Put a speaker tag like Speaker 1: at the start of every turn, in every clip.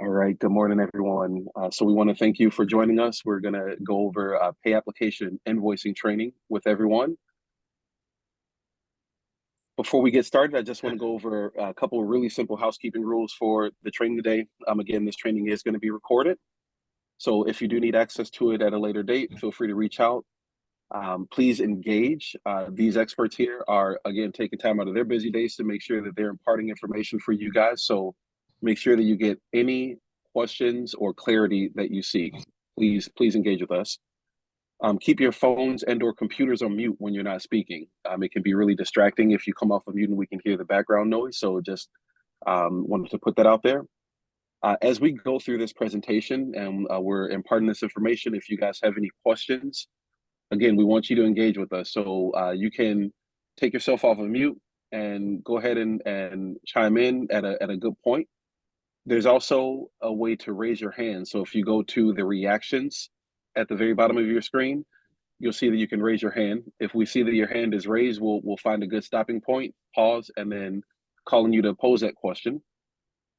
Speaker 1: All right, good morning, everyone. So we want to thank you for joining us. We're going to go over pay application invoicing training with everyone. Before we get started, I just want to go over a couple of really simple housekeeping rules for the training today. Again, this training is going to be recorded. So if you do need access to it at a later date, feel free to reach out. Please engage. These experts here are, again, taking time out of their busy days to make sure that they're imparting information for you guys. So make sure that you get any questions or clarity that you seek. Please engage with us. Keep your phones and or computers on mute when you're not speaking. It can be really distracting if you come off of mute and we can hear the background noise. So just wanted to put that out there. As we go through this presentation and we're imparting this information, if you guys have any questions, again, we want you to engage with us. So you can take yourself off of mute and go ahead and chime in at a good point. There's also a way to raise your hand. So if you go to the reactions at the very bottom of your screen, you'll see that you can raise your hand. If we see that your hand is raised, we'll find a good stopping point, pause, and then calling you to pose that question.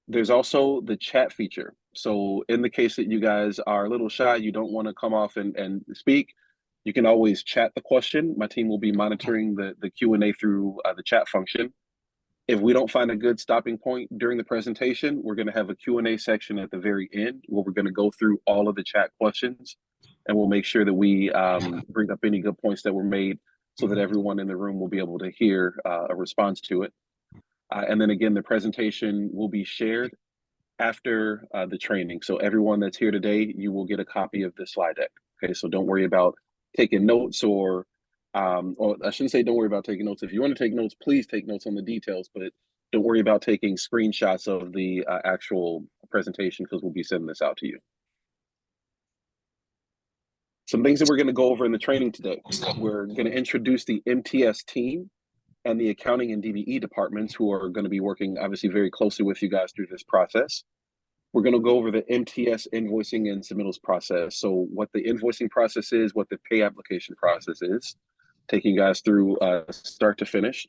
Speaker 1: There's also the chat feature. So in the case that you guys are a little shy, you don't want to come off and speak, you can always chat the question. My team will be monitoring the Q&A through the chat function. If we don't find a good stopping point during the presentation, we're going to have a Q&A section at the very end where we're going to go through all of the chat questions, and we'll make sure that we bring up any good points that were made so that everyone in the room will be able to hear a response to it. And then again, the presentation will be shared after the training. So everyone that's here today, you will get a copy of the slide deck. Okay, so don't worry about taking notes or I shouldn't say don't worry about taking notes. If you want to take notes, please take notes on the details, but don't worry about taking screenshots of the actual presentation because we'll be sending this out to you. Some things that we're going to go over in the training today. We're going to introduce the MTS team and the accounting and DBE departments who are going to be working obviously very closely with you guys through this process. We're going to go over the MTS invoicing and submittals process. So what the invoicing process is, what the pay application process is, taking you guys through start to finish.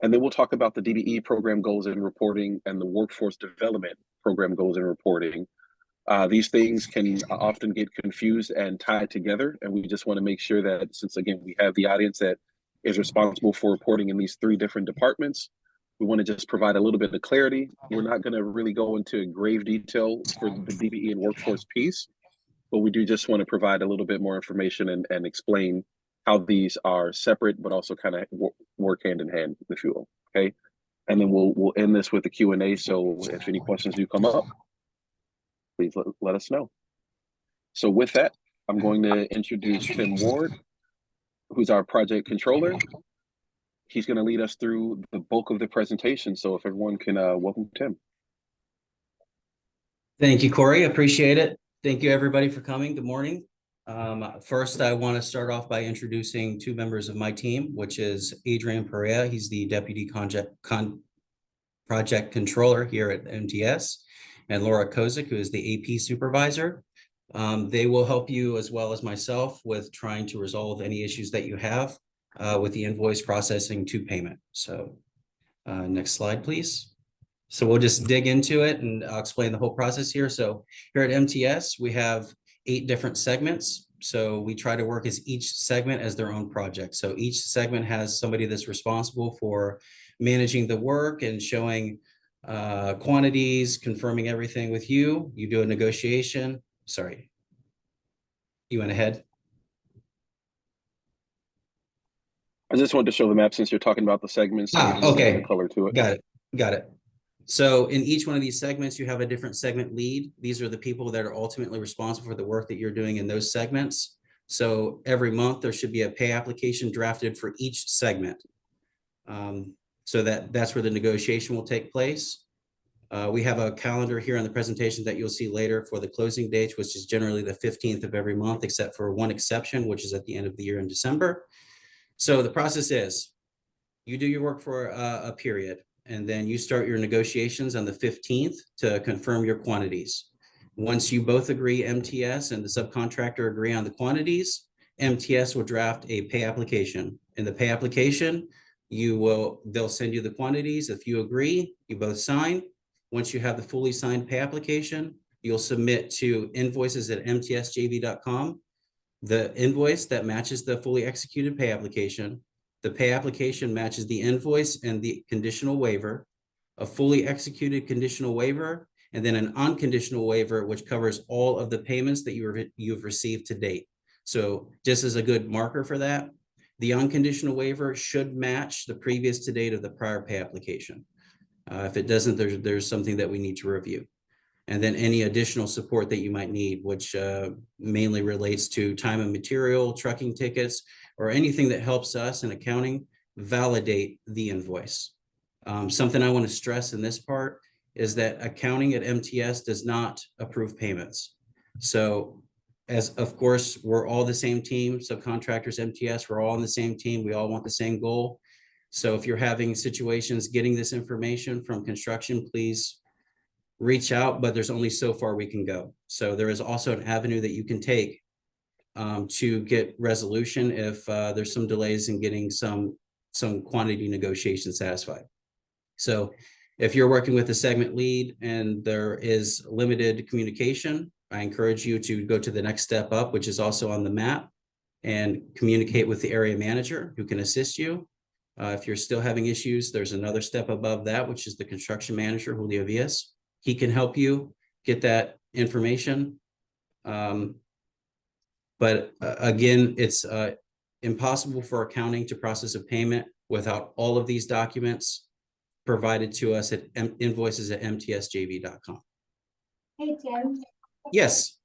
Speaker 1: And then we'll talk about the DBE program goals and reporting and the workforce development program goals and reporting. These things can often get confused and tied together. And we just want to make sure that since, again, we have the audience that is responsible for reporting in these three different departments, we want to just provide a little bit of clarity. We're not going to really go into grave detail for the DBE and workforce piece, but we do just want to provide a little bit more information and explain how these are separate, but also kind of work hand in hand, if you will. Okay. And then we'll end this with the Q&A. So if any questions do come up, please let us know. So with that, I'm going to introduce Tim Ward, who's our project controller. He's going to lead us through the bulk of the presentation. So if everyone can welcome Tim.
Speaker 2: Thank you, Corey. Appreciate it. Thank you, everybody, for coming. Good morning. First, I want to start off by introducing two members of my team, which is Adrian Perea. He's the Deputy Project Controller here at MTS, and Laura Kozik, who is the AP Supervisor. They will help you, as well as myself, with trying to resolve any issues that you have with the invoice processing to payment. So next slide, please. So we'll just dig into it and I'll explain the whole process here. So here at MTS, we have 8 different segments. So we try to work as each segment as their own project. So each segment has somebody that's responsible for managing the work and showing quantities, confirming everything with you. You do a negotiation. Sorry, you went ahead.
Speaker 1: I just wanted to show the map since you're talking about the segments. So
Speaker 2: Okay.
Speaker 1: The color to it.
Speaker 2: Got it. So in each one of these segments, you have a different segment lead. These are the people that are ultimately responsible for the work that you're doing in those segments. So every month there should be a pay application drafted for each segment. So that's where the negotiation will take place. We have a calendar here on the presentation that you'll see later for the closing dates, which is generally the 15th of every month, except for one exception, which is at the end of the year in December. So the process is you do your work for a period, and then you start your negotiations on the 15th to confirm your quantities. Once you both agree, MTS and the subcontractor agree on the quantities, MTS will draft a pay application. In the pay application, they'll send you the quantities. If you agree, you both sign. Once you have the fully signed pay application, you'll submit to invoices@mtsjv.com, the invoice that matches the fully executed pay application. The pay application matches the invoice and the conditional waiver, a fully executed conditional waiver, and then an unconditional waiver, which covers all of the payments that you've received to date. So just as a good marker for that, the unconditional waiver should match the previous to date of the prior pay application. If it doesn't, there's something that we need to review. And then any additional support that you might need, which mainly relates to time and material, trucking tickets, or anything that helps us in accounting validate the invoice. Something I want to stress in this part is that accounting at MTS does not approve payments. So as of course, we're all the same team, subcontractors, MTS, we're all on the same team. We all want the same goal. So if you're having situations getting this information from construction, please reach out, but there's only so far we can go. So there is also an avenue that you can take to get resolution if there's some delays in getting some quantity negotiation satisfied. So if you're working with a segment lead and there is limited communication, I encourage you to go to the next step up, which is also on the map, and communicate with the area manager who can assist you. If you're still having issues, there's another step above that, which is the construction manager, Julio Villas. He can help you get that information. But again, it's impossible for accounting to process a payment without all of these documents provided to us at invoices@mtsjv.com.
Speaker 3: Hey, Tim,
Speaker 2: Yes.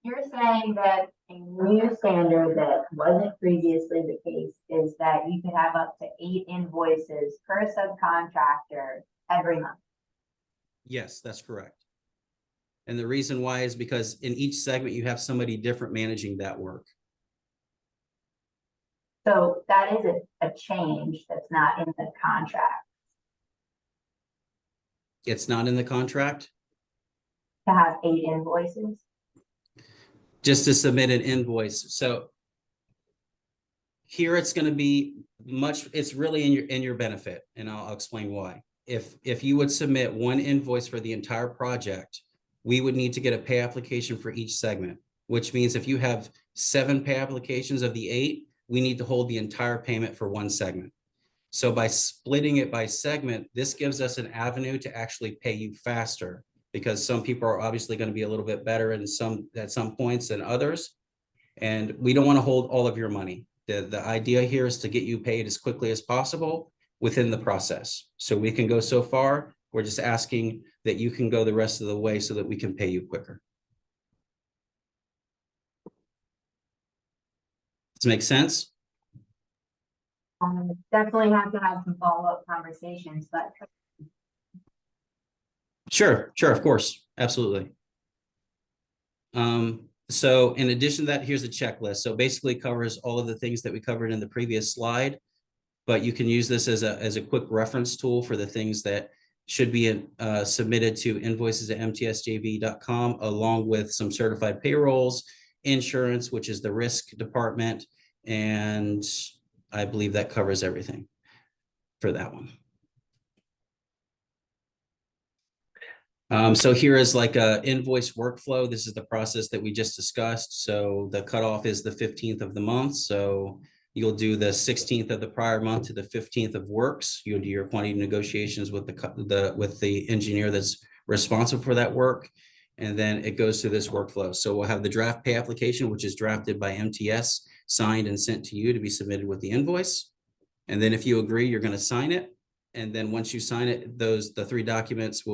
Speaker 3: you're saying that a new standard that wasn't previously the case is that you could have up to 8 invoices per subcontractor every month.
Speaker 2: Yes, that's correct. And the reason why is because in each segment, you have somebody different managing that work.
Speaker 3: So that is a change that's not in the contract
Speaker 2: It's not in the contract.
Speaker 3: to have 8 invoices.
Speaker 2: Just to submit an invoice. So here it's going to be it's really in your benefit, and I'll explain why. If you would submit one invoice for the entire project, we would need to get a pay application for each segment, which means if you have 7 pay applications of the 8, we need to hold the entire payment for one segment. So by splitting it by segment, this gives us an avenue to actually pay you faster, because some people are obviously going to be a little bit better at some points than others. And we don't want to hold all of your money. The idea here is to get you paid as quickly as possible within the process. So we can go so far. We're just asking that you can go the rest of the way so that we can pay you quicker. Does it make sense?
Speaker 3: Definitely have to have some follow-up conversations, but
Speaker 2: Sure, of course, absolutely. So in addition to that, here's a checklist. So basically covers all of the things that we covered in the previous slide, but you can use this as a quick reference tool for the things that should be submitted to invoices@mtsjv.com, along with some certified payrolls, insurance, which is the risk department, and I believe that covers everything for that one. So here is like a invoice workflow. This is the process that we just discussed. So the cutoff is the 15th of the month. So you'll do the 16th of the prior month to the 15th of works. You'll do your quantity negotiations with the engineer that's responsible for that work. And then it goes through this workflow. So we'll have the draft pay application, which is drafted by MTS, signed and sent to you to be submitted with the invoice. And then if you agree, you're going to sign it. And then once you sign it, the 4 documents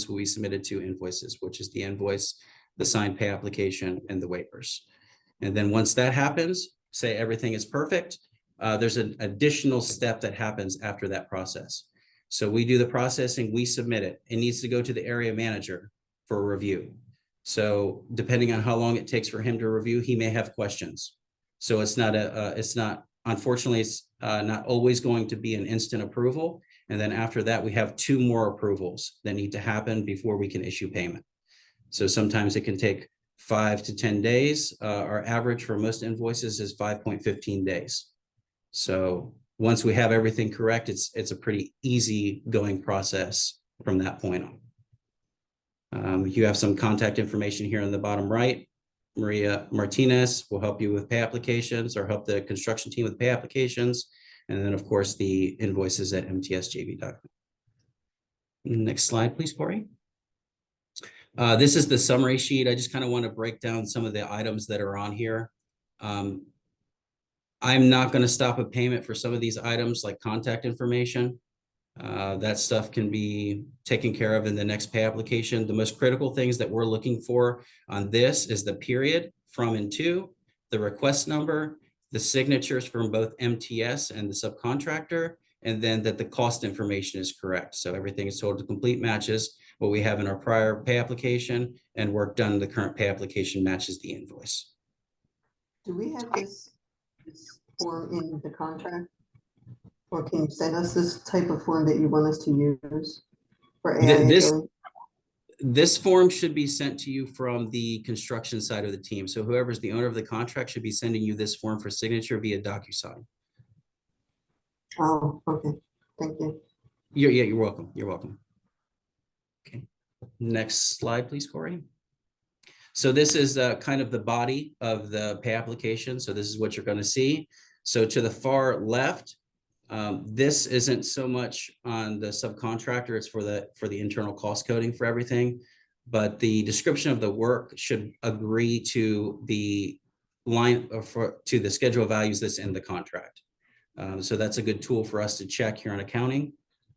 Speaker 2: will be submitted to invoices, which is the invoice, the signed pay application, and the waivers. And then once that happens, say everything is perfect, there's an additional step that happens after that process. So we do the processing, we submit it. It needs to go to the area manager for review. So depending on how long it takes for him to review, he may have questions. So unfortunately, it's not always going to be an instant approval. And then after that, we have 2 more approvals that need to happen before we can issue payment. So sometimes it can take 5 to 10 days. Our average for most invoices is 5.15 days. So once we have everything correct, it's a pretty easy going process from that point on. You have some contact information here on the bottom right. Maria Martinez will help you with pay applications or help the construction team with pay applications. And then, of course, the invoices at mtsjv.com. Next slide, please, Corey. This is the summary sheet. I just kind of want to break down some of the items that are on here. I'm not going to stop a payment for some of these items like contact information. That stuff can be taken care of in the next pay application. The most critical things that we're looking for on this is the period, from and to, the request number, the signatures from both MTS and the subcontractor, and then that the cost information is correct. So everything is told to complete matches what we have in our prior pay application, and work done in the current pay application matches the invoice.
Speaker 4: Do we have this form in the contract? Or can you send us this type of form that you want us to use for AI?
Speaker 2: This form should be sent to you from the construction side of the team. So whoever's the owner of the contract should be sending you this form for signature via DocuSign.
Speaker 4: Oh, okay. Thank you.
Speaker 2: You're welcome. You're welcome. Okay. Next slide, please, Corey. So this is kind of the body of the pay application. So this is what you're going to see. So to the far left, this isn't so much on the subcontractor, it's for the internal cost coding for everything, but the description of the work should agree to the line to the schedule of values that's in the contract. So that's a good tool for us to check here on accounting,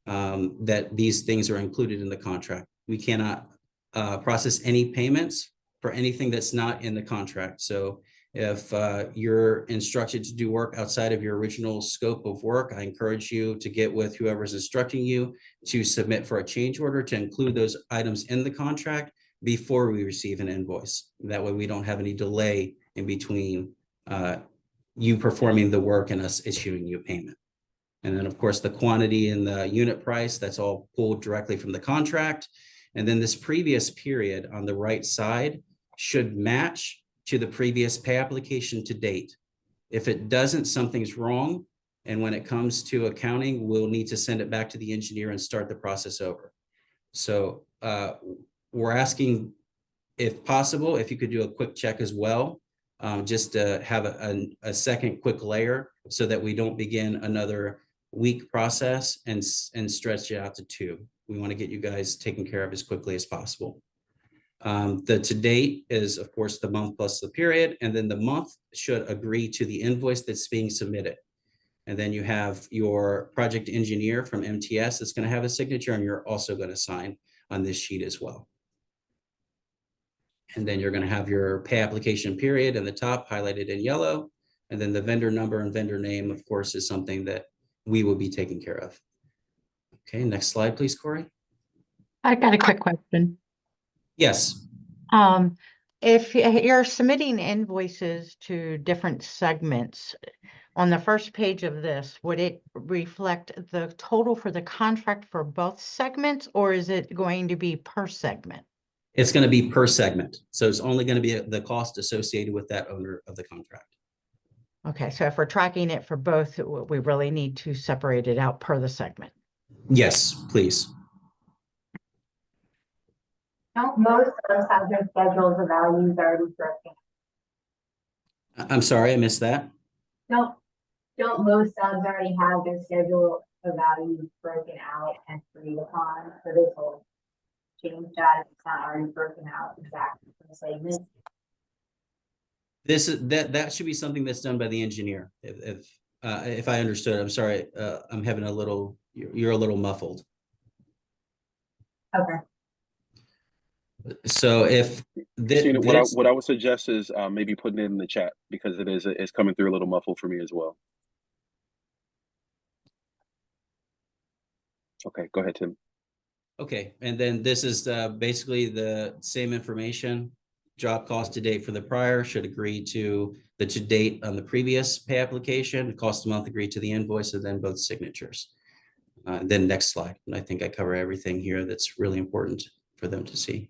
Speaker 2: that these things are included in the contract. We cannot process any payments for anything that's not in the contract. So if you're instructed to do work outside of your original scope of work, I encourage you to get with whoever's instructing you to submit for a change order to include those items in the contract before we receive an invoice. That way we don't have any delay in between you performing the work and us issuing you a payment. And then, of course, the quantity and the unit price, that's all pulled directly from the contract. And then this previous period on the right side should match to the previous pay application to date. If it doesn't, something's wrong. And when it comes to accounting, we'll need to send it back to the engineer and start the process over. So we're asking, if possible, if you could do a quick check as well, just to have a second quick layer so that we don't begin another week process and stretch it out to 2. We want to get you guys taken care of as quickly as possible. The to date is, of course, the month plus the period, and then the month should agree to the invoice that's being submitted. And then you have your project engineer from MTS that's going to have a signature, and you're also going to sign on this sheet as well. And then you're going to have your pay application period in the top highlighted in yellow. And then the vendor number and vendor name, of course, is something that we will be taking care of. Okay, next slide, please, Corey.
Speaker 5: I got a quick question.
Speaker 2: Yes.
Speaker 5: If you're submitting invoices to different segments, on the first page of this, would it reflect the total for the contract for both segments, or is it going to be per segment?
Speaker 2: It's going to be per segment. So it's only going to be the cost associated with that owner of the contract.
Speaker 5: Okay, so if we're tracking it for both, we really need to separate it out per the segment.
Speaker 2: Yes, please.
Speaker 3: Don't most subs have their schedules of values already broken?
Speaker 2: I'm sorry, I missed that.
Speaker 3: Don't most subs already have their schedule of values broken out and agreed upon? So this will change that if it's not already broken out exactly for the segment.
Speaker 2: This is that should be something that's done by the engineer. If I understood, I'm sorry. I'm having a little. You're a little muffled.
Speaker 3: Okay.
Speaker 2: So if
Speaker 1: Christina, what I would suggest is maybe putting it in the chat, because it's coming through a little muffled for me as well. Okay, go ahead, Tim.
Speaker 2: Okay, and then this is basically the same information. Job cost to date for the prior should agree to the to date on the previous pay application. The cost a month agreed to the invoice, and then both signatures. Then next slide. And I think I cover everything here that's really important for them to see.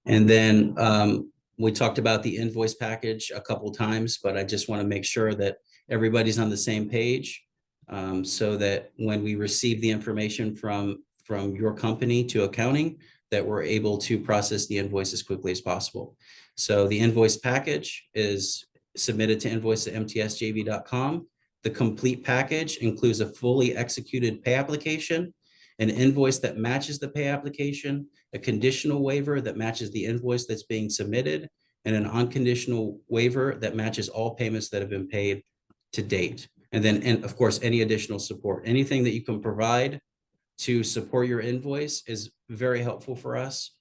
Speaker 2: And then we talked about the invoice package a couple times, but I just want to make sure that everybody's on the same page, so that when we receive the information from from your company to accounting, that we're able to process the invoice as quickly as possible. So the invoice package is submitted to invoice@mtsjv.com. The complete package includes a fully executed pay application, an invoice that matches the pay application, a conditional waiver that matches the invoice that's being submitted, and an unconditional waiver that matches all payments that have been paid to date. And then, and of course, any additional support, anything that you can provide to support your invoice is very helpful for us,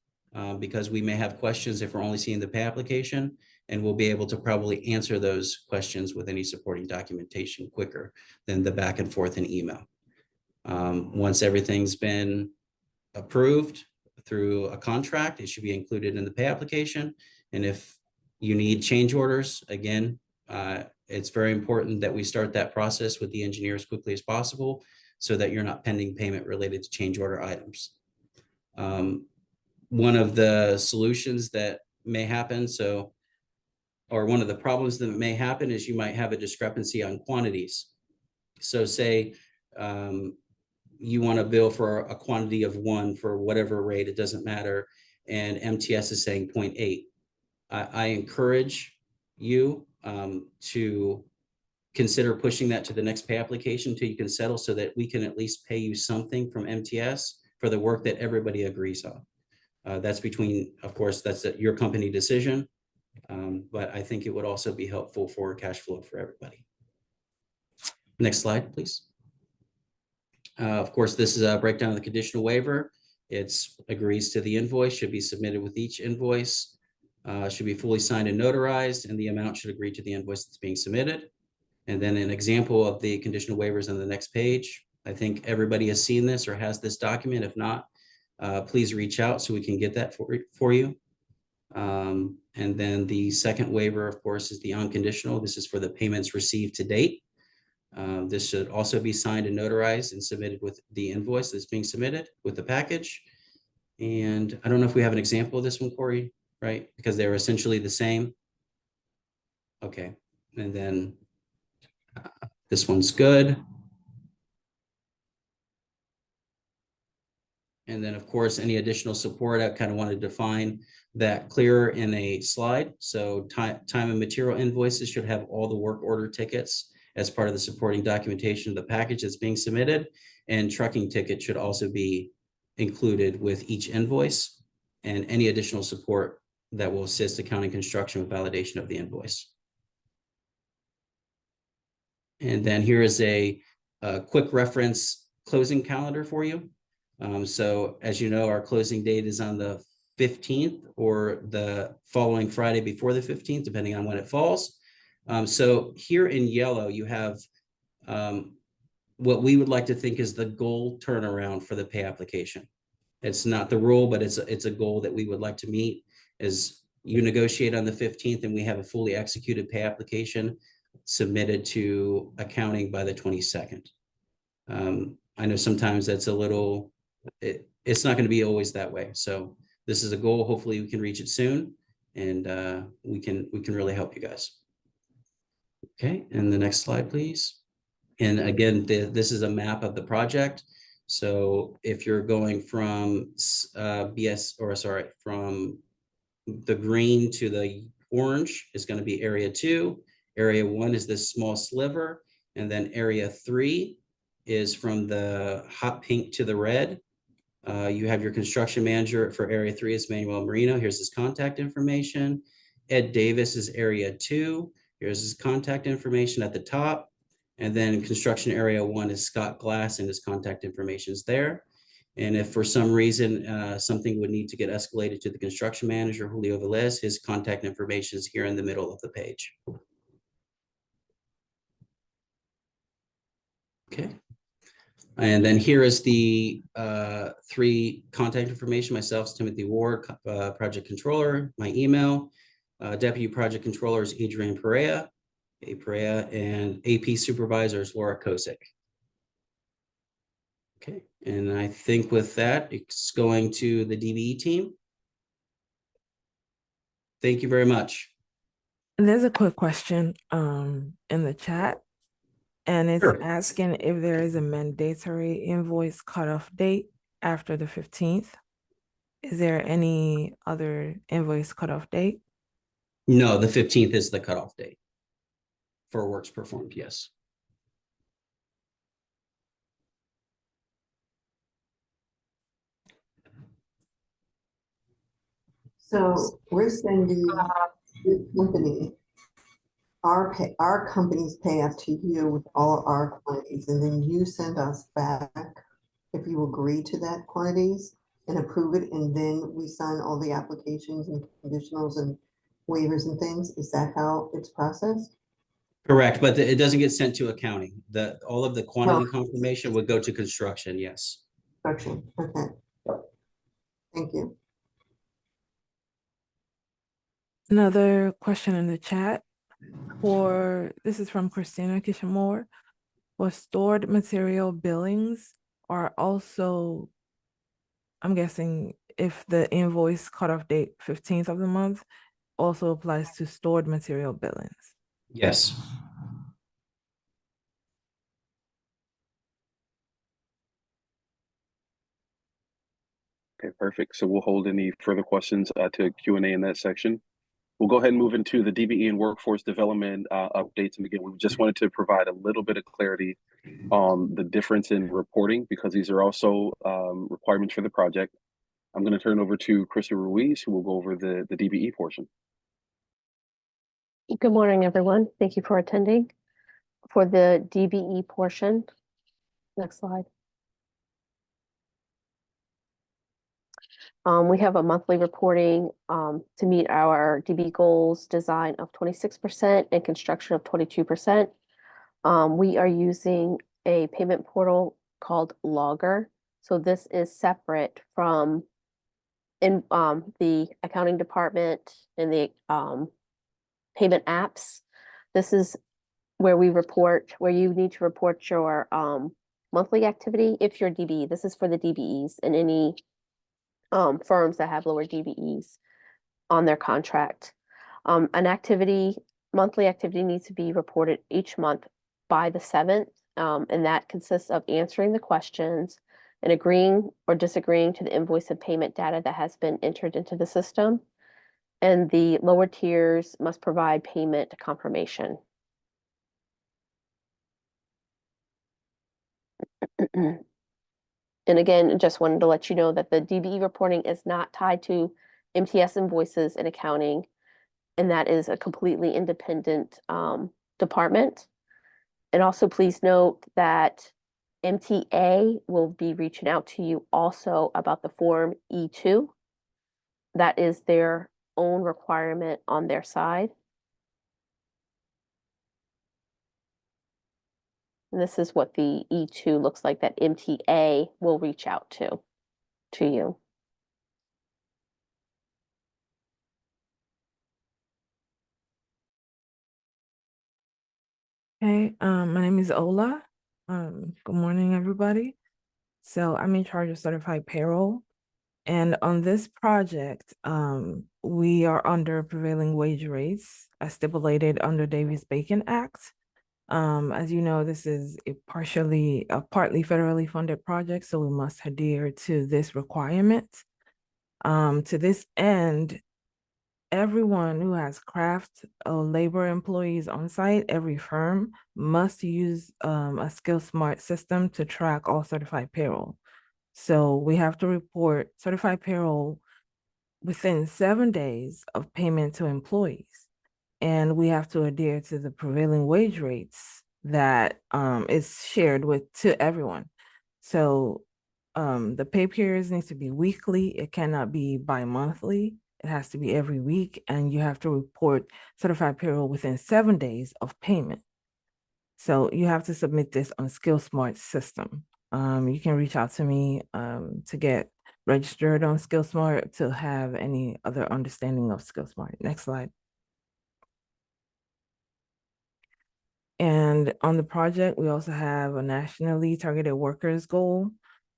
Speaker 2: because we may have questions if we're only seeing the pay application, and we'll be able to probably answer those questions with any supporting documentation quicker than the back and forth in email. Once everything's been approved through a contract, it should be included in the pay application. And if you need change orders, again, it's very important that we start that process with the engineer as quickly as possible, so that you're not pending payment related to change order items. One of the solutions that may happen, or one of the problems that may happen, is you might have a discrepancy on quantities. So say you want to bill for a quantity of 1 for whatever rate, it doesn't matter, and MTS is saying 0.8. I encourage you to consider pushing that to the next pay application until you can settle, so that we can at least pay you something from MTS for the work that everybody agrees on. That's between, of course, that's your company decision, but I think it would also be helpful for cash flow for everybody. Next slide, please. Of course, this is a breakdown of the conditional waiver. It's agrees to the invoice, should be submitted with each invoice, should be fully signed and notarized, and the amount should agree to the invoice that's being submitted. And then an example of the conditional waivers on the next page. I think everybody has seen this or has this document. If not, please reach out so we can get that for you. And then the second waiver, of course, is the unconditional. This is for the payments received to date. This should also be signed and notarized and submitted with the invoice that's being submitted with the package. And I don't know if we have an example of this one, Corey, right? Because they're essentially the same. Okay, and then this one's good. And then, of course, any additional support, I kind of want to define that clearer in a slide. So time and material invoices should have all the work order tickets as part of the supporting documentation of the package that's being submitted. And trucking ticket should also be included with each invoice, and any additional support that will assist accounting construction with validation of the invoice. And then here is a quick reference closing calendar for you. So as you know, our closing date is on the 15th or the following Friday before the 15th, depending on when it falls. So here in yellow, you have what we would like to think is the goal turnaround for the pay application. It's not the rule, but it's a goal that we would like to meet. Is you negotiate on the 15th and we have a fully executed pay application submitted to accounting by the 22nd. I know sometimes that's a little, it's not going to be always that way. So this is a goal. Hopefully we can reach it soon, and we can really help you guys. Okay, and the next slide, please. And again, this is a map of the project. So if you're going from from the green to the orange is going to be area 2. Area 1 is this small sliver, and then area 3 is from the hot pink to the red. You have your construction manager for area 3 is Manuel Marino. Here's his contact information. Ed Davis is area 2. Here's his contact information at the top. And then construction area 1 is Scott Glass, and his contact information is there. And if for some reason something would need to get escalated to the construction manager, Julio Velez, his contact information is here in the middle of the page. Okay. And then here is the 3 contact information. Myself, Timothy Ward, project controller. My email, deputy project controller is Adrian Perea, and AP supervisor is Laura Kosick. Okay, and I think with that, it's going to the DBE team. Thank you very much.
Speaker 6: And there's a quick question in the chat, and it's
Speaker 2: Sure.
Speaker 6: asking if there is a mandatory invoice cutoff date after the 15th. Is there any other invoice cutoff date?
Speaker 2: No, the 15th is the cutoff date for works performed, yes.
Speaker 4: So we're sending the company, our company's pay out to you with all our quantities, and then you send us back if you agree to that quantities and approve it, and then we sign all the applications and conditionals and waivers and things. Is that how it's processed?
Speaker 2: Correct, but it doesn't get sent to accounting. All of the quantity
Speaker 4: Oh.
Speaker 2: confirmation would go to construction, yes.
Speaker 4: Construction, okay. Thank you.
Speaker 6: Another question in the chat this is from Christina Kishimore. For stored material billings are also, I'm guessing if the invoice cutoff date 15th of the month also applies to stored material billings.
Speaker 2: Yes.
Speaker 1: Okay, perfect. So we'll hold any further questions to Q&A in that section. We'll go ahead and move into the DBE and workforce development updates. And again, we just wanted to provide a little bit of clarity on the difference in reporting because these are also requirements for the project. I'm going to turn over to Krista Ruiz, who will go over the DBE portion.
Speaker 7: Good morning, everyone. Thank you for attending. For the DBE portion, next slide. We have a monthly reporting to meet our DB goals, design of 26% and construction of 22%. We are using a payment portal called Logger. So this is separate from the accounting department and the payment apps. This is where you need to report your monthly activity if you're DBE. This is for the DBEs and any firms that have lower DBEs on their contract. Monthly activity needs to be reported each month by the 7th, and that consists of answering the questions and agreeing or disagreeing to the invoice and payment data that has been entered into the system. And the lower tiers must provide payment confirmation. And again, just wanted to let you know that the DBE reporting is not tied to MTS invoices and accounting, and that is a completely independent department. And also please note that MTA will be reaching out to you also about the Form E2. That is their own requirement on their side. And this is what the E2 looks like that MTA will reach out to you.
Speaker 6: Okay, my name is Ola. Good morning, everybody. So I'm in charge of certified payroll. And on this project, we are under prevailing wage rates as stipulated under Davis-Bacon Act. As you know, this is a partly federally funded project, so we must adhere to this requirement. To this end, everyone who has craft or labor employees on site, every firm must use a SkillSmart system to track all certified payroll. So we have to report certified payroll within 7 days of payment to employees. And we have to adhere to the prevailing wage rates that is shared to everyone. So the pay periods need to be weekly. It cannot be bi-monthly. It has to be every week, and you have to report certified payroll within 7 days of payment. So you have to submit this on SkillSmart system. You can reach out to me to get registered on SkillSmart to have any other understanding of SkillSmart. Next slide. And on the project, we also have a nationally targeted workers goal,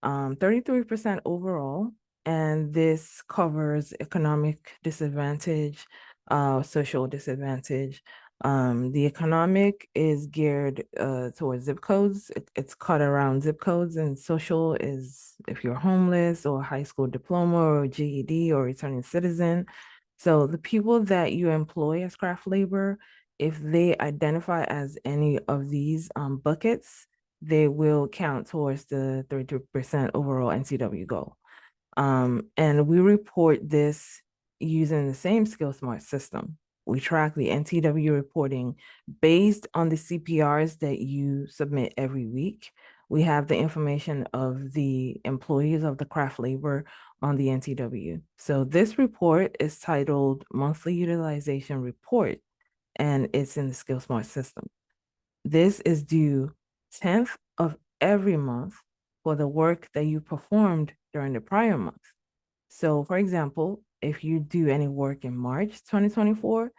Speaker 6: 33% overall. And this covers economic disadvantage, social disadvantage, The economic is geared towards zip codes. It's cut around zip codes, and social is if you're homeless or high school diploma or GED or returning citizen. So the people that you employ as craft labor, if they identify as any of these buckets, they will count towards the 32% overall NCW goal. And we report this using the same SkillSmart system. We track the NTW reporting based on the CPRs that you submit every week. We have the information of the employees of the craft labor on the NTW. So this report is titled Monthly Utilization Report, and it's in the SkillSmart system. This is due 10th of every month for the work that you performed during the prior month. So for example, if you do any work in March 2024,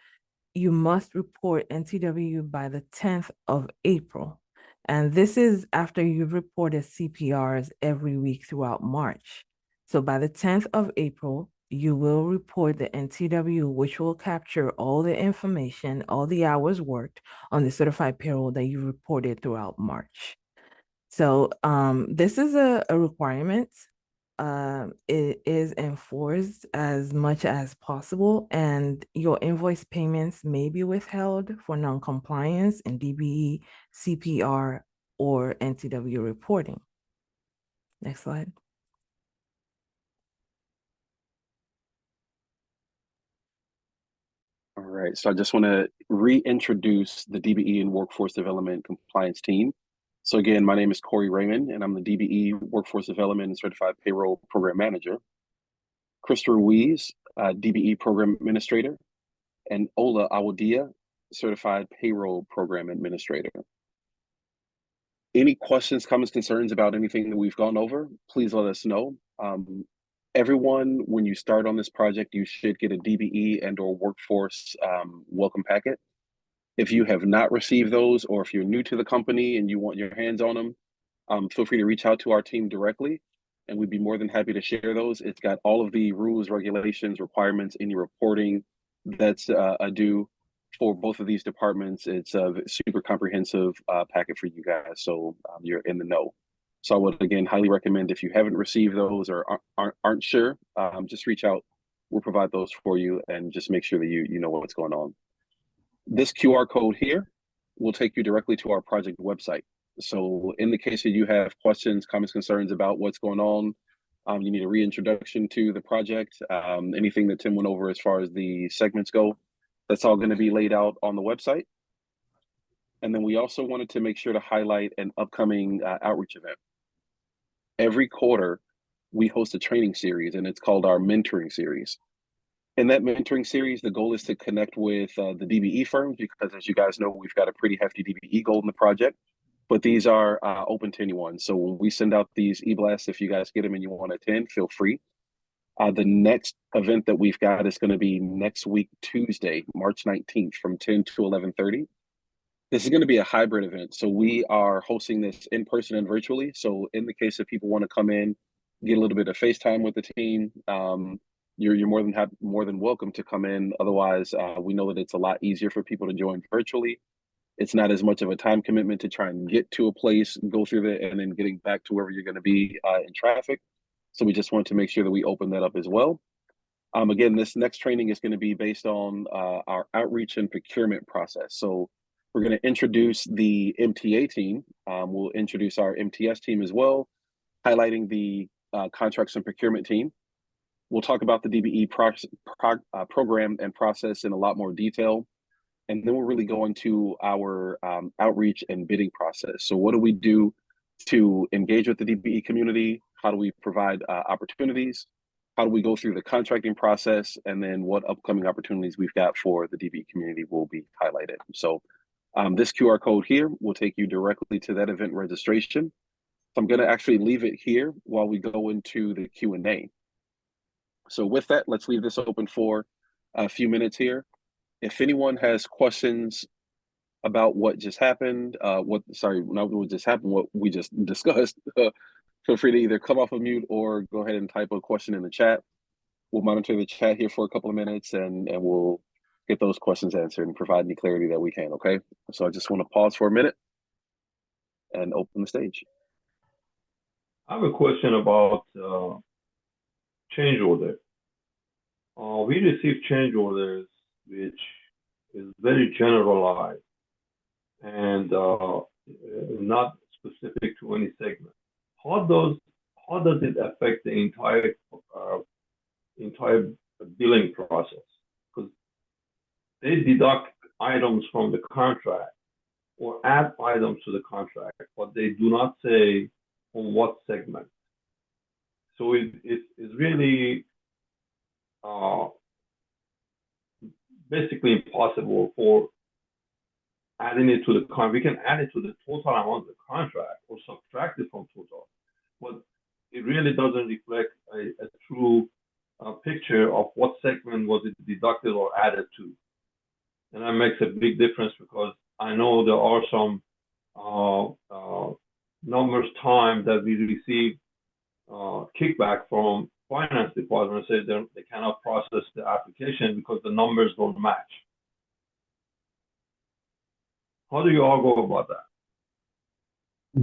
Speaker 6: you must report NTW by the 10th of April. And this is after you've reported CPRs every week throughout March. So by the 10th of April, you will report the NTW, which will capture all the information, all the hours worked on the certified payroll that you reported throughout March. So this is a requirement. It is enforced as much as possible, and your invoice payments may be withheld for non-compliance in DBE, CPR, or NTW reporting. Next slide.
Speaker 1: All right, so I just want to reintroduce the DBE and Workforce Development Compliance team. So again, my name is Corey Raymond, and I'm the DBE Workforce Development and Certified Payroll Program Manager. Krista Ruiz, DBE Program Administrator, and Ola Awadia, Certified Payroll Program Administrator. Any questions, comments, concerns about anything that we've gone over, please let us know. Everyone, when you start on this project, you should get a DBE and or workforce welcome packet. If you have not received those, or if you're new to the company and you want your hands on them, feel free to reach out to our team directly, and we'd be more than happy to share those. It's got all of the rules, regulations, requirements, any reporting that's due for both of these departments. It's a super comprehensive packet for you guys, so you're in the know. So I would, again, highly recommend, if you haven't received those or aren't sure, just reach out. We'll provide those for you, and just make sure that you know what's going on. This QR code here will take you directly to our project website. So in the case that you have questions, comments, concerns about what's going on, you need a reintroduction to the project, anything that Tim went over as far as the segments go, that's all going to be laid out on the website. And then we also wanted to make sure to highlight an upcoming outreach event. Every quarter, we host a training series, and it's called our mentoring series. In that mentoring series, the goal is to connect with the DBE firms, because as you guys know, we've got a pretty hefty DBE goal in the project, but these are open to anyone. So when we send out these e-blasts, if you guys get them and you want to attend, feel free. The next event that we've got is going to be next week, Tuesday, March 19th from 10 to 11:30. This is going to be a hybrid event. So we are hosting this in person and virtually. So in the case that people want to come in, get a little bit of FaceTime with the team, you're more than welcome to come in. Otherwise, we know that it's a lot easier for people to join virtually. It's not as much of a time commitment to try and get to a place, go through it, and then getting back to wherever you're going to be in traffic. So we just wanted to make sure that we open that up as well. Again, this next training is going to be based on our outreach and procurement process. So we're going to introduce the MTA team. We'll introduce our MTS team as well, highlighting the contracts and procurement team. We'll talk about the DBE program and process in a lot more detail. And then we'll really go into our outreach and bidding process. So what do we do to engage with the DBE community? How do we provide opportunities? How do we go through the contracting process? And then what upcoming opportunities we've got for the DBE community will be highlighted. So this QR code here will take you directly to that event registration. So I'm going to actually leave it here while we go into the Q&A. So with that, let's leave this open for a few minutes here. If anyone has questions about what just happened, not what just happened, what we just discussed, feel free to either come off of mute or go ahead and type a question in the chat. We'll monitor the chat here for a couple of minutes, and we'll get those questions answered and provide any clarity that we can, okay? So I just want to pause for a minute and open the stage.
Speaker 8: I have a question about change order. We receive change orders which is very generalized and not specific to any segment. How does it affect the entire billing process? Because they deduct items from the contract or add items to the contract, but they do not say on what segment. So it's really basically impossible for adding it to the contract. We can add it to the total amount of the contract or subtract it from total, but it really doesn't reflect a true picture of what segment was it deducted or added to. And that makes a big difference because I know there are some numerous times that we receive kickback from finance department say they cannot process the application because the numbers don't match. How do you all go about that?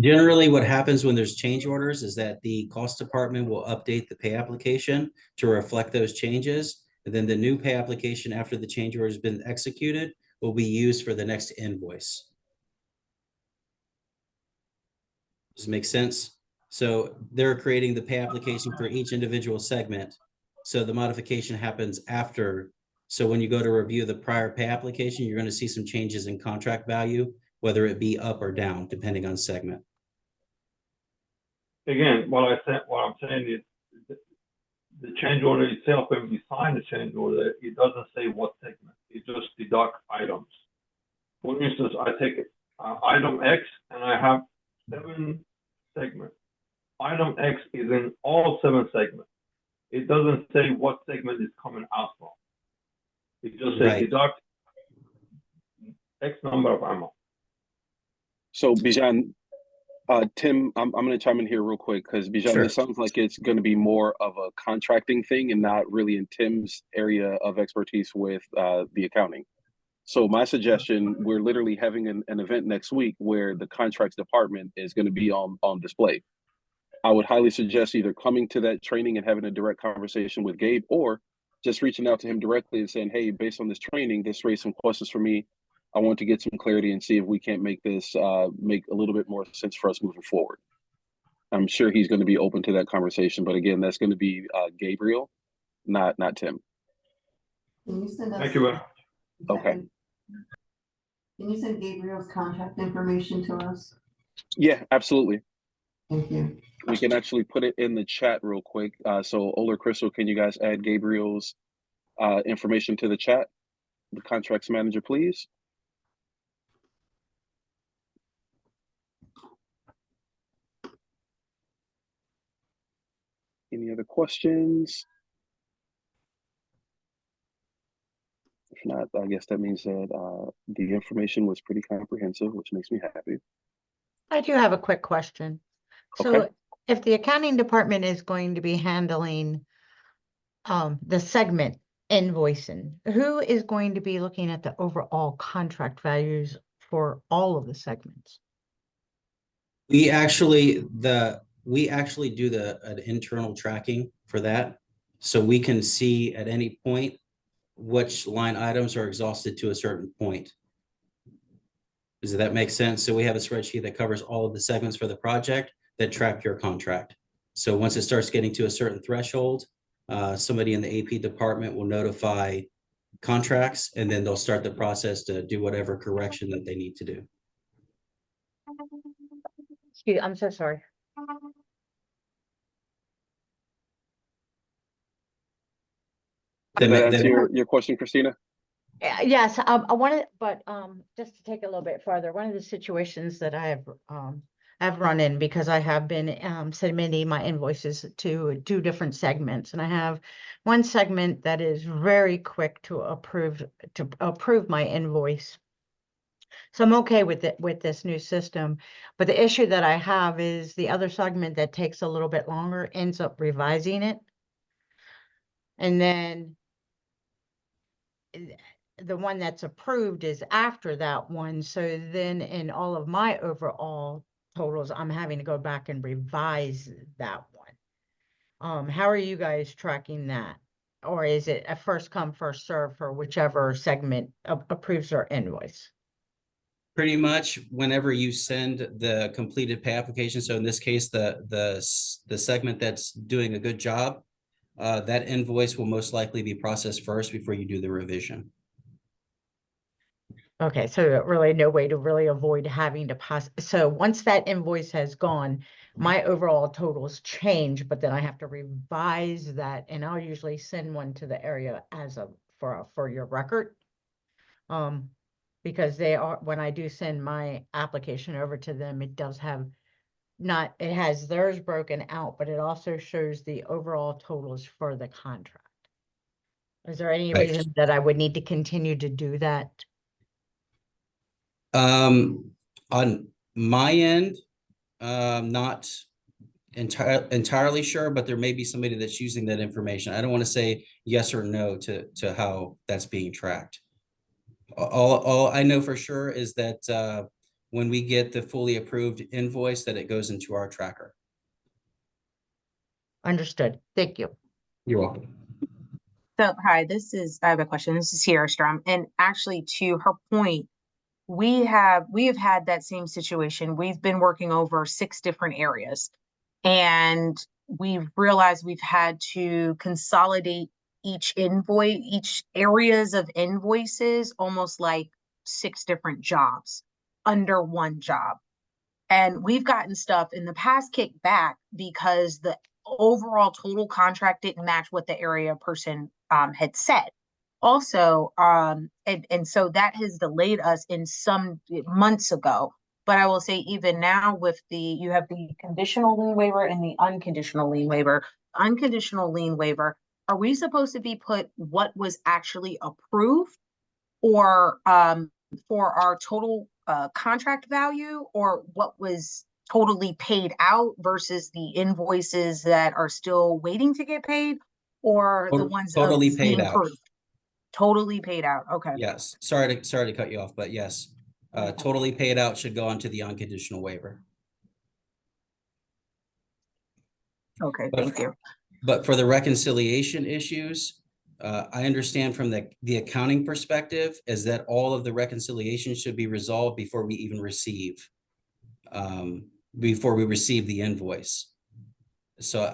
Speaker 2: Generally, what happens when there's change orders is that the cost department will update the pay application to reflect those changes. And then the new pay application after the change order has been executed will be used for the next invoice. Does it make sense? So they're creating the pay application for each individual segment. So the modification happens after. So when you go to review the prior pay application, you're going to see some changes in contract value, whether it be up or down, depending on segment.
Speaker 8: Again, what I'm saying is the change order itself, when we sign the change order, it doesn't say what segment. It just deducts items. For instance, I take item X and I have 7 segments. Item X is in all 7 segments. It doesn't say what segment is coming out from. It just says deduct X number of amount.
Speaker 1: So Bijan, Tim, I'm going to chime in here real quick because Bijan,
Speaker 2: Sure.
Speaker 1: This sounds like it's going to be more of a contracting thing and not really in Tim's area of expertise with the accounting. So my suggestion, we're literally having an event next week where the contracts department is going to be on display. I would highly suggest either coming to that training and having a direct conversation with Gabe or just reaching out to him directly and saying, hey, based on this training, this raised some questions for me. I want to get some clarity and see if we can't make this make a little bit more sense for us moving forward. I'm sure he's going to be open to that conversation. But again, that's going to be Gabriel, not Tim.
Speaker 4: Can you send us?
Speaker 8: Thank you very much.
Speaker 1: Okay.
Speaker 4: Can you send Gabriel's contact information to us?
Speaker 1: Yeah, absolutely.
Speaker 4: Thank you.
Speaker 1: We can actually put it in the chat real quick. So Ola, Crystal, can you guys add Gabriel's information to the chat? The contracts manager, please. Any other questions? If not, I guess that means that the information was pretty comprehensive, which makes me happy.
Speaker 5: I do have a quick question. So
Speaker 1: Okay.
Speaker 5: if the accounting department is going to be handling the segment invoicing, who is going to be looking at the overall contract values for all of the segments?
Speaker 2: We actually do an internal tracking for that. So we can see at any point which line items are exhausted to a certain point. Does that make sense? So we have a spreadsheet that covers all of the segments for the project that track your contract. So once it starts getting to a certain threshold, somebody in the AP department will notify contracts, and then they'll start the process to do whatever correction that they need to do.
Speaker 5: I'm so sorry.
Speaker 1: Did that answer your question, Christina?
Speaker 5: Yes, I wanted, but just to take it a little bit farther, one of the situations that I've run in, because I have been submitting my invoices to 2 different segments, and I have one segment that is very quick to approve my invoice. So I'm okay with it with this new system, but the issue that I have is the other segment that takes a little bit longer ends up revising it, and then the one that's approved is after that one. So then in all of my overall totals, I'm having to go back and revise that one. How are you guys tracking that? Or is it a first come, first serve for whichever segment approves our invoice?
Speaker 2: Pretty much whenever you send the completed pay application, so in this case, the segment that's doing a good job, that invoice will most likely be processed first before you do the revision.
Speaker 5: Okay, so really no way to really avoid having to pass. So once that invoice has gone, my overall totals change, but then I have to revise that, and I'll usually send one to the area as a for your record. Because they are, when I do send my application over to them, it does have it has theirs broken out, but it also shows the overall totals for the contract. Is there any
Speaker 2: Right.
Speaker 5: reason that I would need to continue to do that?
Speaker 2: On my end, not entirely sure, but there may be somebody that's using that information. I don't want to say yes or no to how that's being tracked. All I know for sure is that when we get the fully approved invoice, that it goes into our tracker.
Speaker 5: Understood. Thank you.
Speaker 2: You're welcome.
Speaker 9: So, hi, I have a question. This is Sierra Strum. And actually, to her point, we have had that same situation. We've been working over 6 different areas, and we've realized we've had to consolidate each areas of invoices, almost like 6 different jobs under one job. And we've gotten stuff in the past kicked back because the overall total contract didn't match what the area person had said. Also, and so that has delayed us in some months ago. But I will say even now with you have the conditional lien waiver and the unconditional lien waiver. Unconditional lien waiver, are we supposed to be put what was actually approved or for our total contract value, or what was totally paid out versus the invoices that are still waiting to get paid, or the ones
Speaker 2: Totally
Speaker 9: of
Speaker 2: paid
Speaker 9: being
Speaker 2: out.
Speaker 9: approved? Totally paid out. Okay.
Speaker 2: Yes. Sorry to cut you off, but yes, totally paid out should go onto the unconditional waiver.
Speaker 9: Okay.
Speaker 2: But,
Speaker 9: Thank you.
Speaker 2: But for the reconciliation issues, I understand from the accounting perspective is that all of the reconciliation should be resolved before we even receive the invoice. So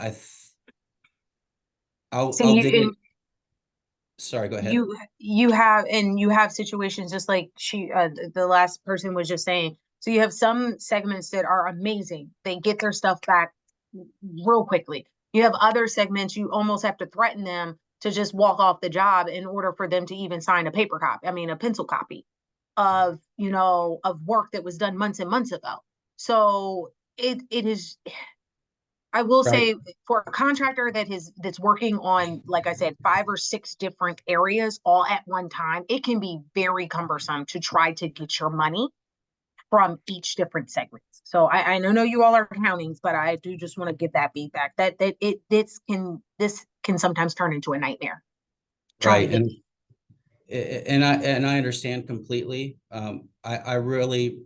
Speaker 2: I'll dig in. Sorry, go ahead.
Speaker 9: You have situations just like the last person was just saying. So you have some segments that are amazing. They get their stuff back real quickly. You have other segments you almost have to threaten them to just walk off the job in order for them to even sign a a pencil copy of work that was done months and months ago. So it is, I will say, for a contractor that's working on, like I said, 5 or 6 different areas all at one time, it can be very cumbersome to try to get your money from each different segment. So I know you all are accountings, but I do just want to give that feedback that this can sometimes turn into a nightmare.
Speaker 2: Right. And I understand completely. I really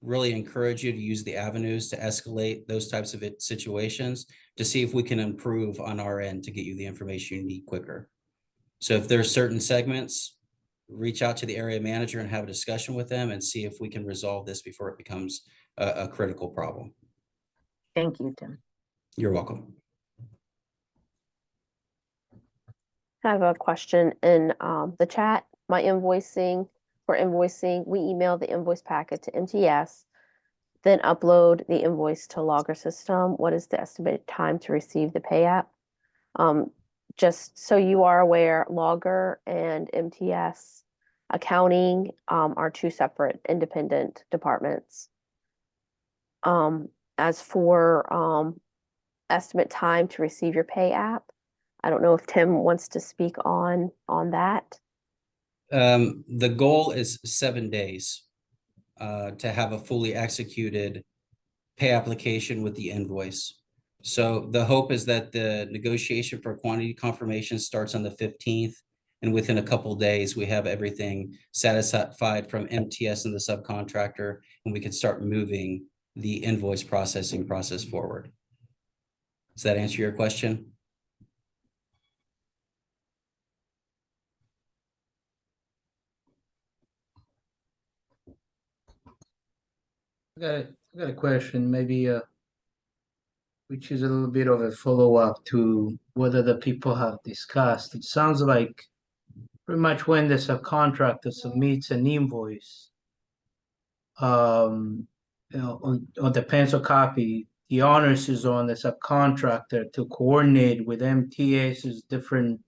Speaker 2: encourage you to use the avenues to escalate those types of situations to see if we can improve on our end to get you the information you need quicker. So if there's certain segments, reach out to the area manager and have a discussion with them and see if we can resolve this before it becomes a critical problem.
Speaker 9: Thank you, Tim.
Speaker 2: You're welcome.
Speaker 7: I have a question in the chat. For invoicing, we email the invoice packet to MTS, then upload the invoice to Logger system. What is the estimated time to receive the pay app? Just so you are aware, Logger and MTS accounting are 2 separate independent departments. As for estimate time to receive your pay app, I don't know if Tim wants to speak on that.
Speaker 2: The goal is 7 days to have a fully executed pay application with the invoice. So the hope is that the negotiation for quantity confirmation starts on the 15th, And within a couple days, we have everything satisfied from MTS and the subcontractor, and we can start moving the invoice processing process forward. Does that answer your question?
Speaker 10: I got a question, maybe which is a little bit of a follow-up to what other people have discussed. It sounds like pretty much when the subcontractor submits an invoice, on the pencil copy, the onus is on the subcontractor to coordinate with MTS's different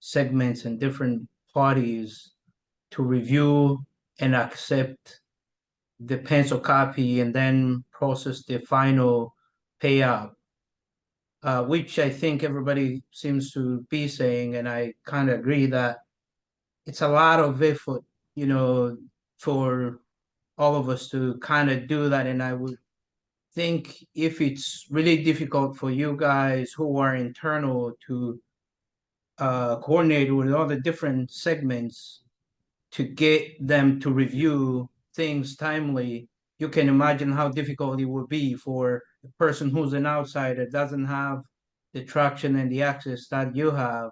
Speaker 10: segments and different parties to review and accept the pencil copy and then process the final payout, which I think everybody seems to be saying, and I kind of agree that it's a lot of effort, for all of us to kind of do that. And I would think if it's really difficult for you guys who are internal to coordinate with all the different segments to get them to review things timely, you can imagine how difficult it would be for a person who's an outsider, doesn't have the traction and the access that you have.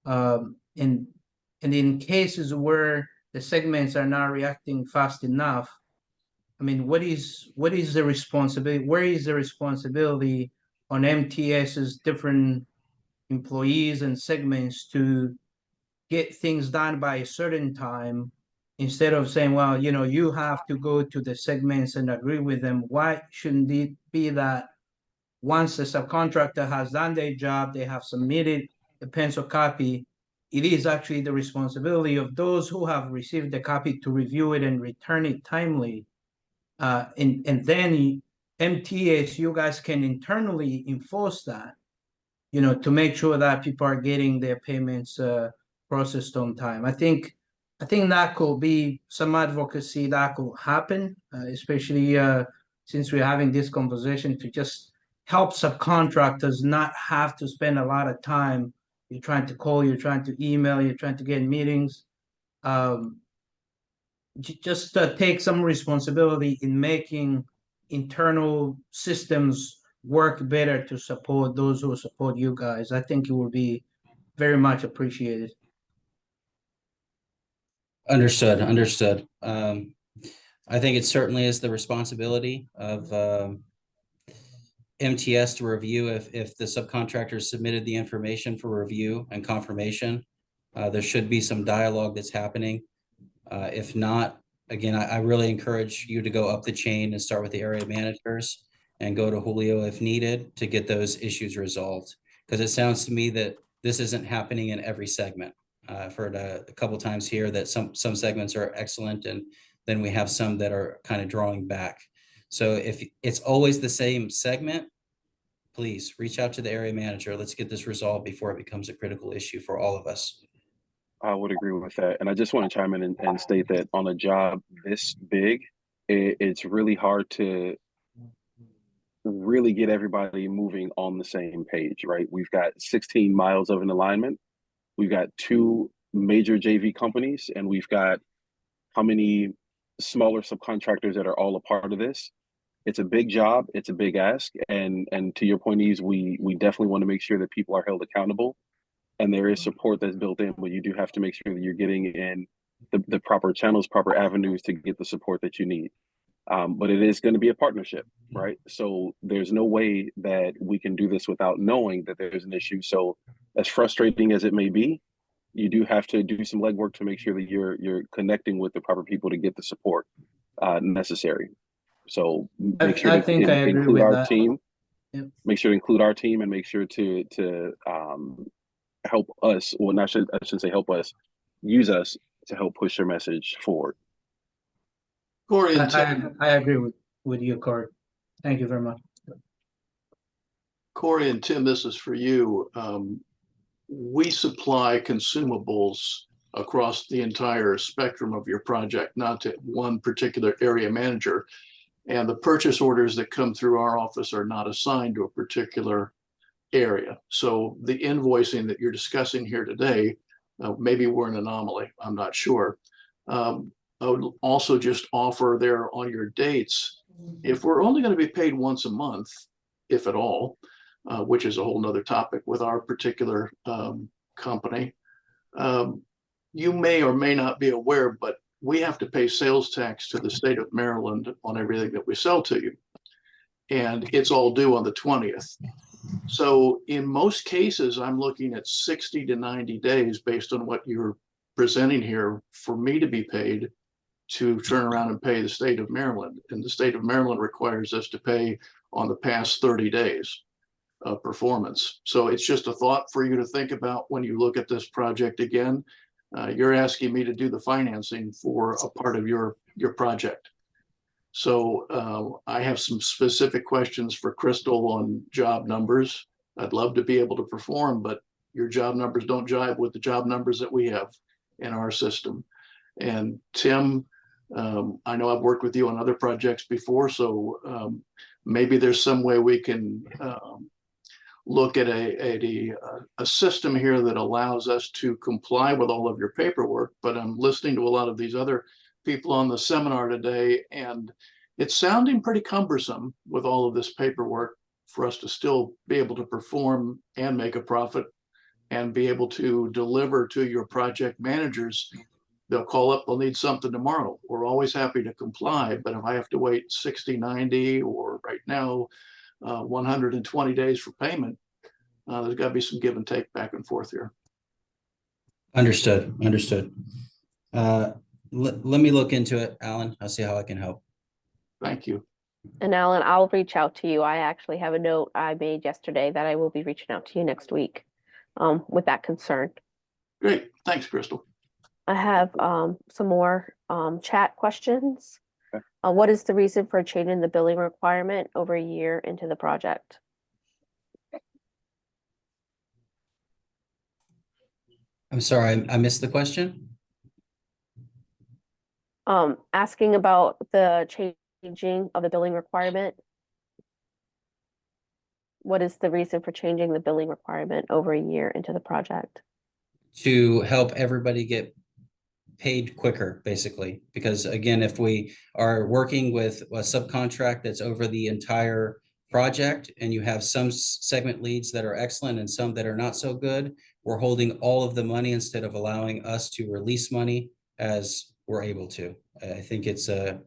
Speaker 10: And in cases where the segments are not reacting fast enough, I mean, what is the responsibility? Where is the responsibility on MTS's different employees and segments to get things done by a certain time, instead of saying, well, you have to go to the segments and agree with them? Why shouldn't it be that once the subcontractor has done their job, they have submitted the pencil copy, it is actually the responsibility of those who have received the copy to review it and return it timely. And then MTS, you guys can internally enforce that, to make sure that people are getting their payments processed on time. I think that could be some advocacy that could happen, especially since we're having this conversation, to just help subcontractors not have to spend a lot of time. You're trying to call, you're trying to email, you're trying to get meetings. Just take some responsibility in making internal systems work better to support those who support you guys. I think it would be very much appreciated.
Speaker 2: Understood. I think it certainly is the responsibility of MTS to review if the subcontractor submitted the information for review and confirmation. There should be some dialogue that's happening. If not, again, I really encourage you to go up the chain and start with the area managers and go to Julio if needed to get those issues resolved. Because it sounds to me that this isn't happening in every segment. I've heard a couple times here that some segments are excellent, and then we have some that are kind of drawing back. So if it's always the same segment, please reach out to the area manager. Let's get this resolved before it becomes a critical issue for all of us.
Speaker 1: I would agree with that. And I just want to chime in and state that on a job this big, it's really hard to really get everybody moving on the same page, right? We've got 16 miles of an alignment. We've got 2 major JV companies, and we've got how many smaller subcontractors that are all a part of this. It's a big job. It's a big ask. And to your point, Yves, we definitely want to make sure that people are held accountable. And there is support that's built in, but you do have to make sure that you're getting in the proper channels, proper avenues to get the support that you need. But it is going to be a partnership, right? So there's no way that we can do this without knowing that there's an issue. So as frustrating as it may be, you do have to do some legwork to make sure that you're connecting with the proper people to get the support necessary. So make sure to include our team. Yep. Make sure to include our team and make sure to help us. Well, I shouldn't say help us. Use us to help push your message forward.
Speaker 10: Corey, I agree with you, Corey. Thank you very much.
Speaker 11: Corey and Tim, this is for you. We supply consumables across the entire spectrum of your project, not to one particular area manager. And the purchase orders that come through our office are not assigned to a particular area. So the invoicing that you're discussing here today Maybe we're an anomaly, I'm not sure. I would also just offer there on your dates, if we're only going to be paid once a month, if at all, which is a whole nother topic with our particular company, you may or may not be aware, but we have to pay sales tax to the state of Maryland on everything that we sell to you. And it's all due on the 20th. So in most cases, I'm looking at 60 to 90 days based on what you're presenting here for me to be paid to turn around and pay the state of Maryland. And the state of Maryland requires us to pay on the past 30 days of performance. So it's just a thought for you to think about when you look at this project again. You're asking me to do the financing for a part of your project. So I have some specific questions for Crystal on job numbers. I'd love to be able to perform, but your job numbers don't jive with the job numbers that we have in our system. And Tim, I know I've worked with you on other projects before, so maybe there's some way we can look at a system here that allows us to comply with all of your paperwork. But I'm listening to a lot of these other people on the seminar today, and it's sounding pretty cumbersome with all of this paperwork for us to still be able to perform and make a profit and be able to deliver to your project managers. They'll call up, they'll need something tomorrow. We're always happy to comply, but if I have to wait 60, 90, or right now, 120 days for payment, there's got to be some give and take back and forth here.
Speaker 2: Understood. Let me look into it, Alan. I'll see how I can help.
Speaker 11: Thank you.
Speaker 7: And Alan, I'll reach out to you. I actually have a note I made yesterday that I will be reaching out to you next week with that concern.
Speaker 11: Great. Thanks, Crystal.
Speaker 7: I have some more chat questions.
Speaker 1: Okay.
Speaker 7: What is the reason for changing the billing requirement over a year into the project?
Speaker 2: I'm sorry, I missed the question.
Speaker 7: Asking about the changing of the billing requirement. What is the reason for changing the billing requirement over a year into the project?
Speaker 2: To help everybody get paid quicker, basically. Because again, if we are working with a subcontract that's over the entire project and you have some segment leads that are excellent and some that are not so good, we're holding all of the money instead of allowing us to release money as we're able to. I think it's a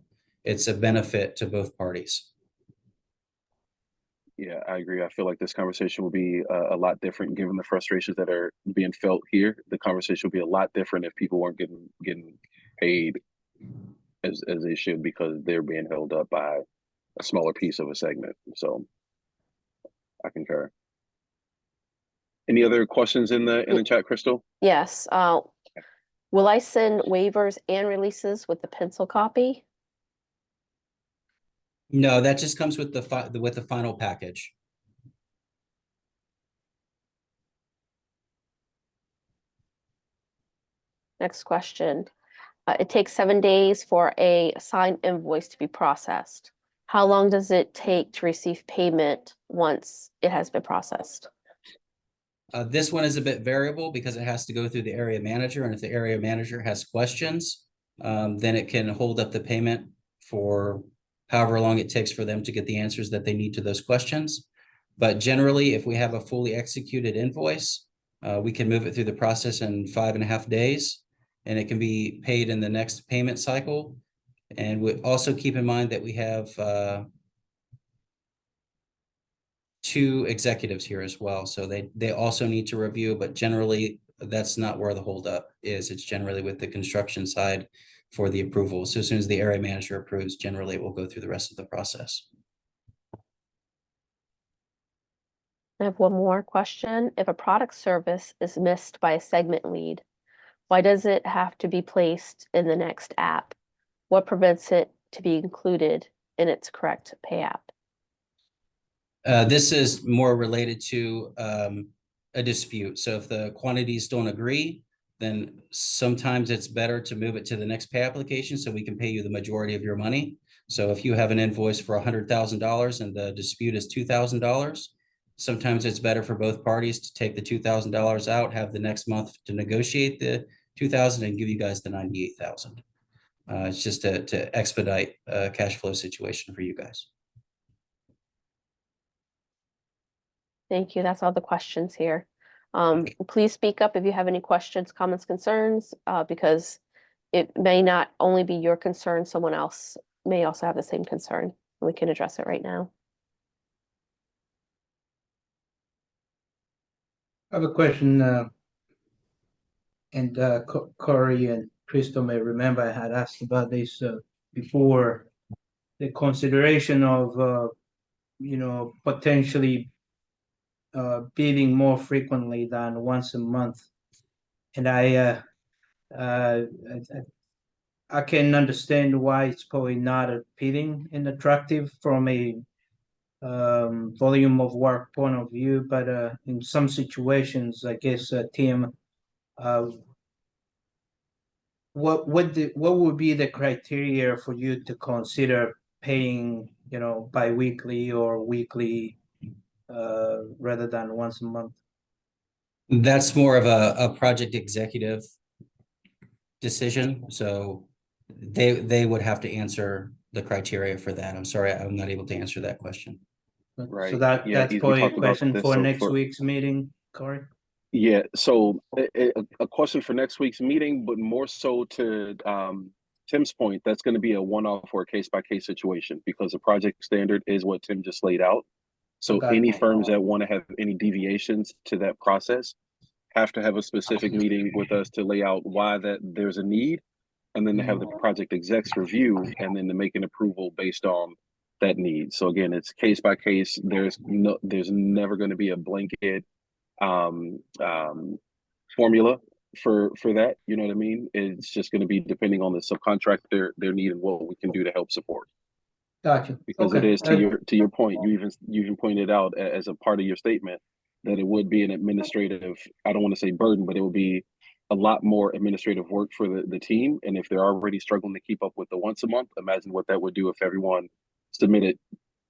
Speaker 2: benefit to both parties.
Speaker 1: Yeah, I agree. I feel like this conversation will be a lot different given the frustrations that are being felt here. The conversation will be a lot different if people weren't getting paid as they should because they're being held up by a smaller piece of a segment. So I concur. Any other questions in the chat, Crystal?
Speaker 7: Yes. Will I send waivers and releases with the pencil copy?
Speaker 2: No, that just comes with the final package.
Speaker 7: Next question. It takes 7 days for a signed invoice to be processed. How long does it take to receive payment once it has been processed?
Speaker 2: This one is a bit variable because it has to go through the area manager, and if the area manager has questions, then it can hold up the payment for however long it takes for them to get the answers that they need to those questions. But generally, if we have a fully executed invoice, we can move it through the process in 5.5 days, and it can be paid in the next payment cycle. And we also keep in mind that we have 2 executives here as well. So they also need to review, but generally that's not where the holdup is. It's generally with the construction side for the approval. So as soon as the area manager approves, generally it will go through the rest of the process.
Speaker 7: I have one more question. If a product service is missed by a segment lead, why does it have to be placed in the next app? What prevents it to be included in its correct pay app?
Speaker 2: This is more related to a dispute. So if the quantities don't agree, then sometimes it's better to move it to the next pay application so we can pay you the majority of your money. So if you have an invoice for $100,000 and the dispute is $2,000, Sometimes it's better for both parties to take the $2,000 out, have the next month to negotiate the 2,000 and give you guys the 98,000. It's just to expedite a cash flow situation for you guys.
Speaker 7: Thank you. That's all the questions here. Please speak up if you have any questions, comments, concerns, because it may not only be your concern, someone else may also have the same concern. We can address it right now.
Speaker 10: I have a question, and Corey and Crystal may remember I had asked about this before. The consideration of, potentially bidding more frequently than once a month. And I can understand why it's probably not appealing and attractive from a volume of work point of view, but in some situations, I guess, Tim, what would be the criteria for you to consider paying, bi-weekly or weekly rather than once a month?
Speaker 2: That's more of a project executive decision. So they would have to answer the criteria for that. I'm sorry, I'm not able to answer that question.
Speaker 1: Right.
Speaker 10: So
Speaker 1: Yeah,
Speaker 10: that's
Speaker 1: we
Speaker 10: probably a
Speaker 1: talked about
Speaker 10: question
Speaker 1: this,
Speaker 10: for
Speaker 1: so
Speaker 10: next week's meeting, Corey.
Speaker 1: Yeah, so a question for next week's meeting, but more so to Tim's point, that's going to be a one-off or a case-by-case situation because the project standard is what Tim just laid out. So
Speaker 10: Okay.
Speaker 1: any firms that want to have any deviations to that process have to have a specific meeting with us to lay out why that there's a need, and then to have the project execs review, and then to make an approval based on that need. So again, it's case by case. There's never going to be a blanket formula for that. You know what I mean? It's just going to be depending on the subcontractor, their need, and what we can do to help support.
Speaker 10: Gotcha.
Speaker 1: Because
Speaker 10: Okay.
Speaker 1: it is to your point. You even pointed out as a part of your statement that it would be an administrative. I don't want to say burden, but it would be a lot more administrative work for the team. And if they're already struggling to keep up with the once a month, imagine what that would do if everyone submitted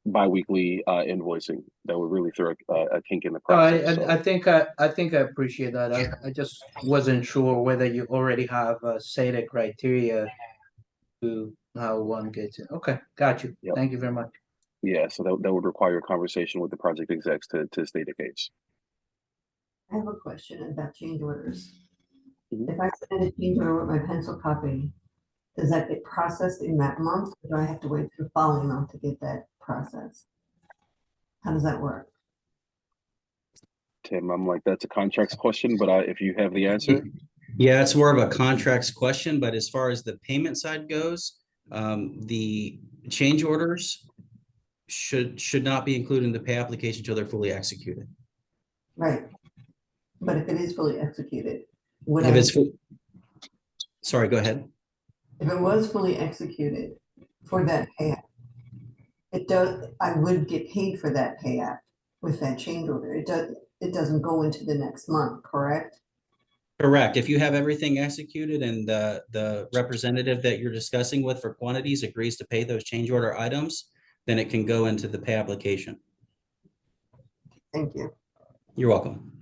Speaker 1: bi-weekly invoicing. That would really throw a kink in the process.
Speaker 10: I think I appreciate that. I just wasn't sure whether you already have set a criteria to how one gets it. Okay, got you.
Speaker 1: Yep.
Speaker 10: Thank you very much.
Speaker 1: Yeah, so that would require a conversation with the project execs to state the case.
Speaker 4: I have a question about change orders.
Speaker 1: Mhm.
Speaker 4: If I send a change order with my pencil copy, does that get processed in that month? Or do I have to wait for the following month to get that processed? How does that work?
Speaker 1: Tim, I'm like, that's a contracts question, but if you have the answer.
Speaker 2: Yeah, it's more of a contracts question, but as far as the payment side goes, the change orders should not be included in the pay application until they're fully executed.
Speaker 4: Right. But if it is fully executed, would
Speaker 2: If
Speaker 4: I,
Speaker 2: it's sorry, go ahead.
Speaker 4: if it was fully executed for that payout, I would get paid for that payout with that change order. It doesn't go into the next month, correct?
Speaker 2: Correct. If you have everything executed and the representative that you're discussing with for quantities agrees to pay those change order items, then it can go into the pay application.
Speaker 4: Thank you.
Speaker 2: You're welcome.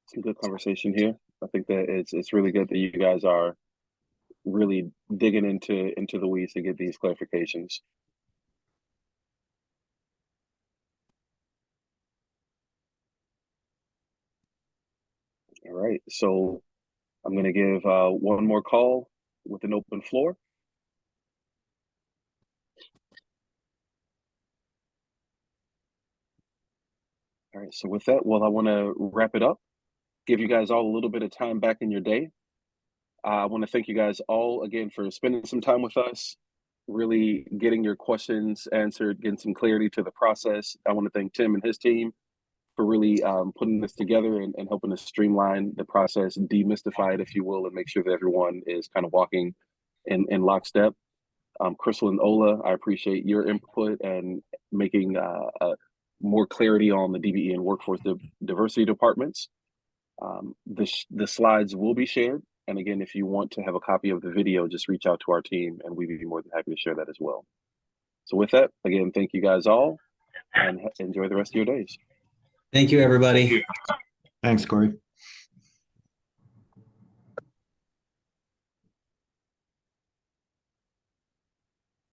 Speaker 1: Some good conversation here. I think that it's really good that you guys are really digging into the weeds to get these clarifications. All right, so I'm going to give one more call with an open floor. All right, so with that, well, I want to wrap it up, give you guys all a little bit of time back in your day. I want to thank you guys all again for spending some time with us, really getting your questions answered, getting some clarity to the process. I want to thank Tim and his team for really putting this together and helping us streamline the process, demystify it, if you will, and make sure that everyone is kind of walking in lockstep. Crystal and Ola, I appreciate your input and making more clarity on the DBE and workforce diversity departments. The slides will be shared. And again, if you want to have a copy of the video, just reach out to our team and we'd be more than happy to share that as well. So with that, again, thank you guys all and enjoy the rest of your days.
Speaker 2: Thank you, everybody.
Speaker 12: Thanks, Corey.